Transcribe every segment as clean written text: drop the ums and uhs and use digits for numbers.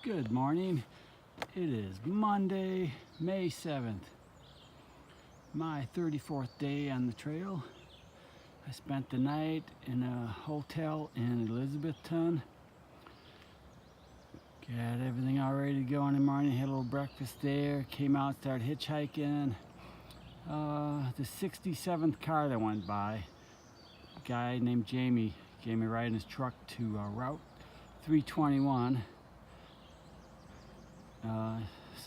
Good morning. It is Monday, May 7th, my 34th day on the trail. I spent the night in a hotel in Elizabethton. Got everything all ready to go in the morning, had a little breakfast there, came out, started hitchhiking. The 67th car that went by, a guy named Jamie gave me a ride in his truck to Route 321.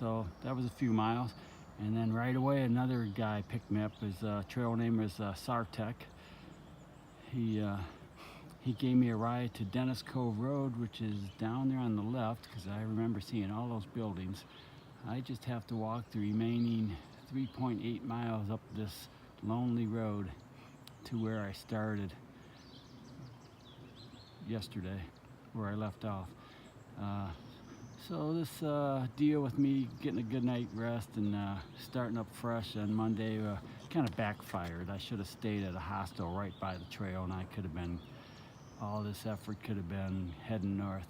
So that was a few miles, and then right away another guy picked me up. His trail name is Sartek. He gave me a ride to Dennis Cove Road, which is down there on the left, because I remember seeing all those buildings. I just have to walk the remaining 3.8 miles up this lonely road to where I started yesterday, where I left off. So this deal with me getting a good night rest and starting up fresh on Monday kind of backfired. I should have stayed at a hostel right by the trail, and I could have been, all this effort could have been heading north.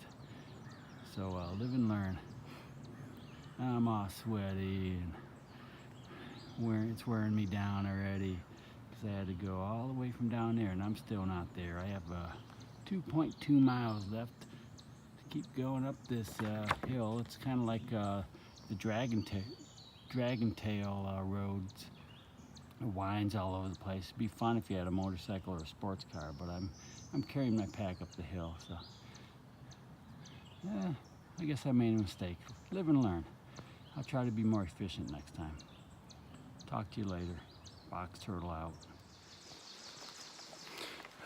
So live and learn. I'm all sweaty and it's wearing me down already, because I had to go all the way from down there, and I'm still not there. I have 2.2 miles left. Keep going up this hill. It's kind of like the Dragon Tail roads. It winds all over the place. It'd be fun if you had a motorcycle or a sports car, but I'm carrying my pack up the hill, so yeah, I guess I made a mistake. Live and learn. I'll try to be more efficient next time. Talk to you later. Box turtle out.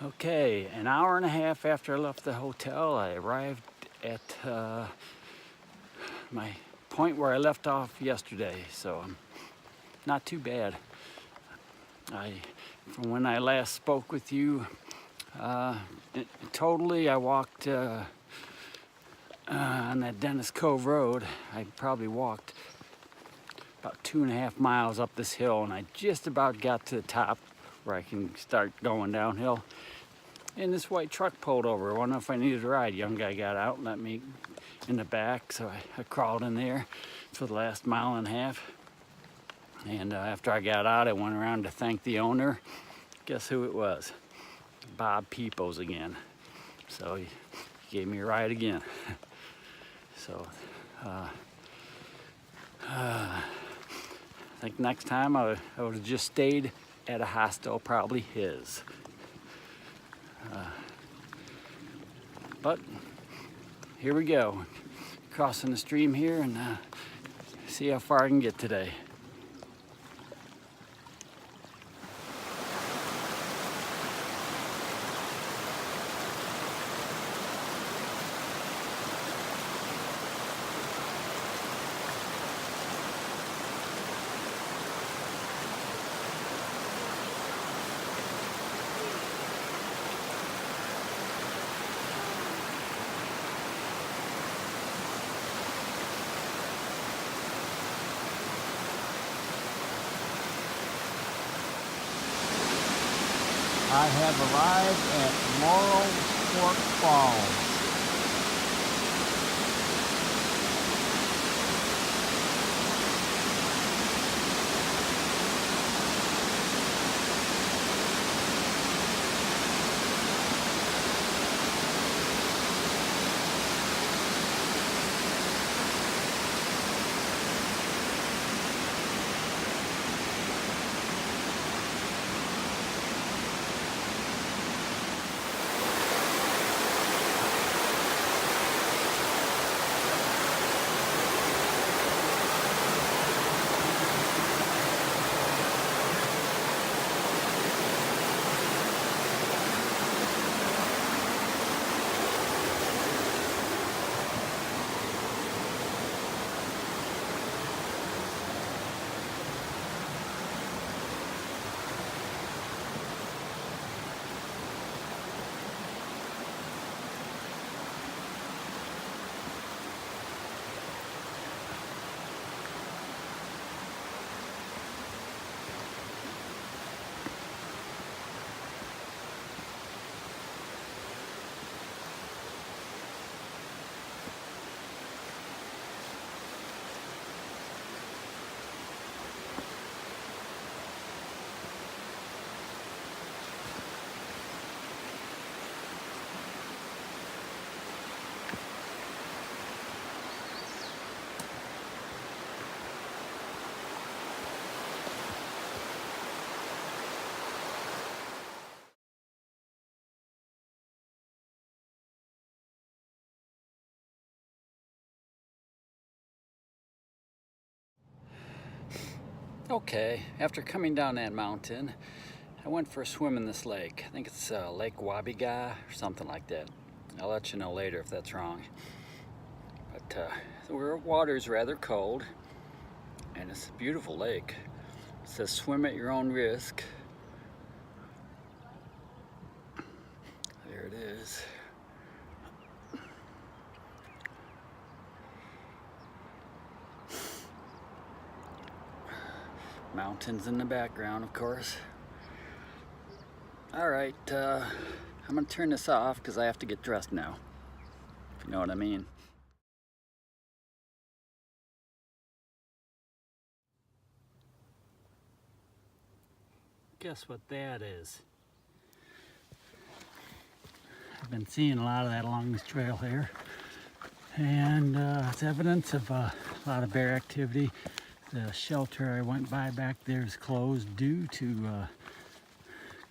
Okay, an hour and a half after I left the hotel, I arrived at my point where I left off yesterday, so not too bad. From when I last spoke with you, totally I walked on that Dennis Cove Road. I probably walked about 2.5 miles up this hill, and I just about got to the top where I can start going downhill. And this white truck pulled over. I wonder if I needed a ride. Young guy got out and let me in the back, so I crawled in there for the last 1.5 miles. And after I got out, I went around to thank the owner. Guess who it was? Bob Peoples again. So he gave me a ride again. So I think next time I would have just stayed at a hostel, probably his. But here we go, crossing the stream here, and see how far I can get today. I have arrived at Laurel Fork Falls. Okay, after coming down that mountain, I went for a swim in this lake. I think it's Lake Wabiga or something like that. I'll let you know later if that's wrong. But the water's rather cold, and it's a beautiful lake. It says swim at your own risk. There it is. Mountains in the background, of course. All right, I'm gonna turn this off because I have to get dressed now, if you know what I mean. Guess what that is? I've been seeing a lot of that along this trail here, and it's evidence of a lot of bear activity. The shelter I went by back there is closed due to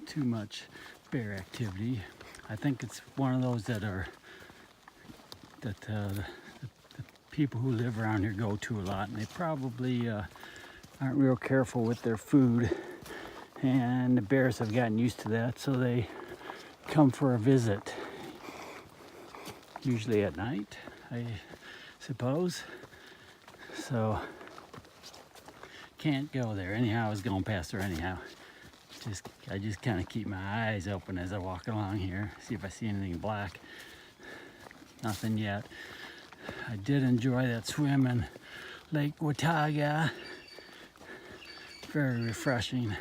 too much bear activity. I think it's one of those that the people who live around here go to a lot, and they probably aren't real careful with their food, and the bears have gotten used to that, so they come for a visit, usually at night, I suppose. So can't go there. Anyhow, I was going past there anyhow. I just kind of keep my eyes open as I walk along here, see if I see anything black. Nothing yet. I did enjoy that swim in Lake Watauga. Very refreshing.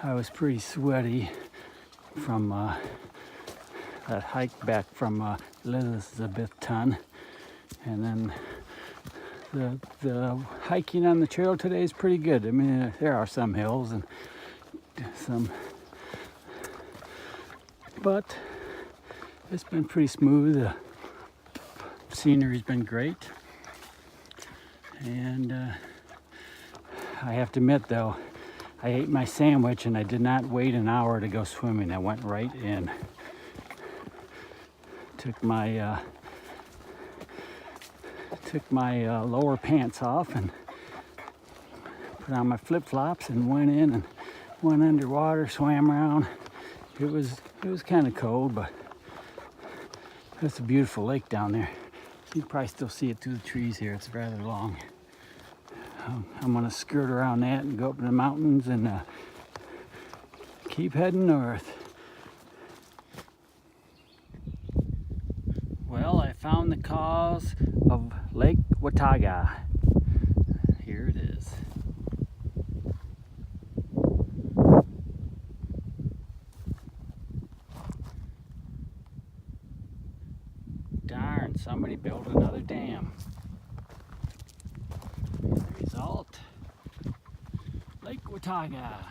I was pretty sweaty from that hike back from Elizabethton, and then the hiking on the trail today is pretty good. I mean, there are some hills and some, but it's been pretty smooth. The scenery's been great, and I have to admit though, I ate my sandwich and I did not wait an hour to go swimming. I went right in. Took my lower pants off and put on my flip-flops and went in and went underwater, swam around. It was kind of cold, but it's a beautiful lake down there. You can probably still see it through the trees here. It's rather long. I'm gonna skirt around that and go up to the mountains and keep heading north. Well, I found the cause of Lake Watauga. Here it is. Darn, somebody built another dam. Result, Lake Watauga.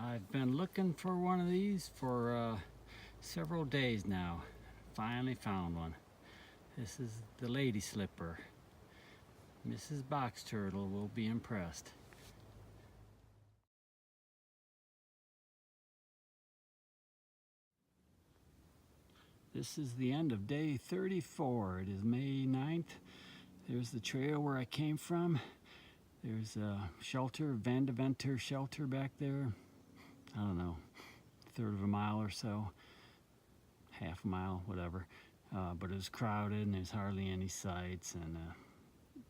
I've been looking for one of these for several days now. Finally found one. This is the lady slipper. Mrs. Box Turtle will be impressed. This is the end of day 34. It is May 9th. There's the trail where I came from. There's a shelter, Van de Venter shelter back there. I don't know, a third of a mile or so, half a mile, whatever. But it was crowded and there's hardly any sights, and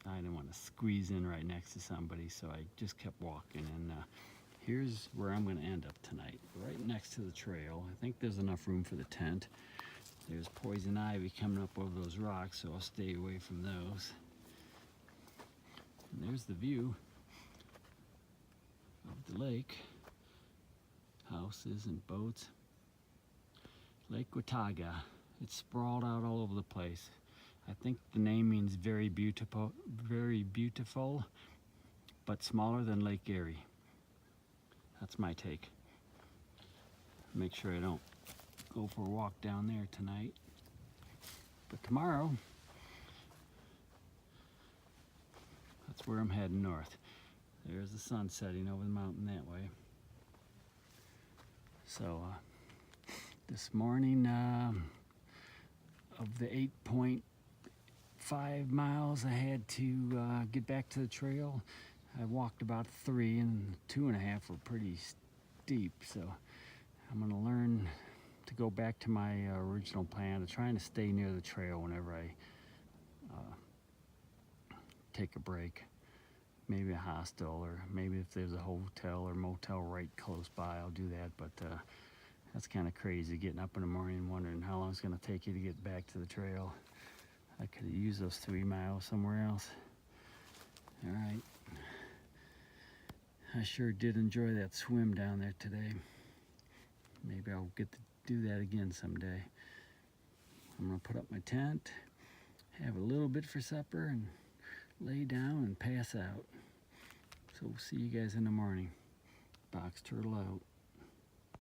I didn't want to squeeze in right next to somebody, so I just kept walking. And here's where I'm going to end up tonight, right next to the trail. I think there's enough room for the tent. There's poison ivy coming up over those rocks, so I'll stay away from those. And there's the view of the lake. Houses and boats. Lake Watauga. It's sprawled out all over the place. I think the name means very beautiful, but smaller than Lake Erie. That's my take. Make sure I don't go for a walk down there tonight. But tomorrow, that's where I'm heading north. There's the sun setting over the mountain that way. So this morning, of the 8.5 miles I had to get back to the trail, I walked about 3, and 2.5 were pretty steep. So I'm going to learn to go back to my original plan of trying to stay near the trail whenever I take a break. Maybe a hostel, or maybe if there's a hotel or motel right close by, I'll do that. But that's kind of crazy, getting up in the morning and wondering how long it's going to take you to get back to the trail. I could have used those 3 miles somewhere else. All right. I sure did enjoy that swim down there today. Maybe I'll get to do that again someday. I'm going to put up my tent, have a little bit for supper, and lay down and pass out. So we'll see you guys in the morning. Box Turtle out.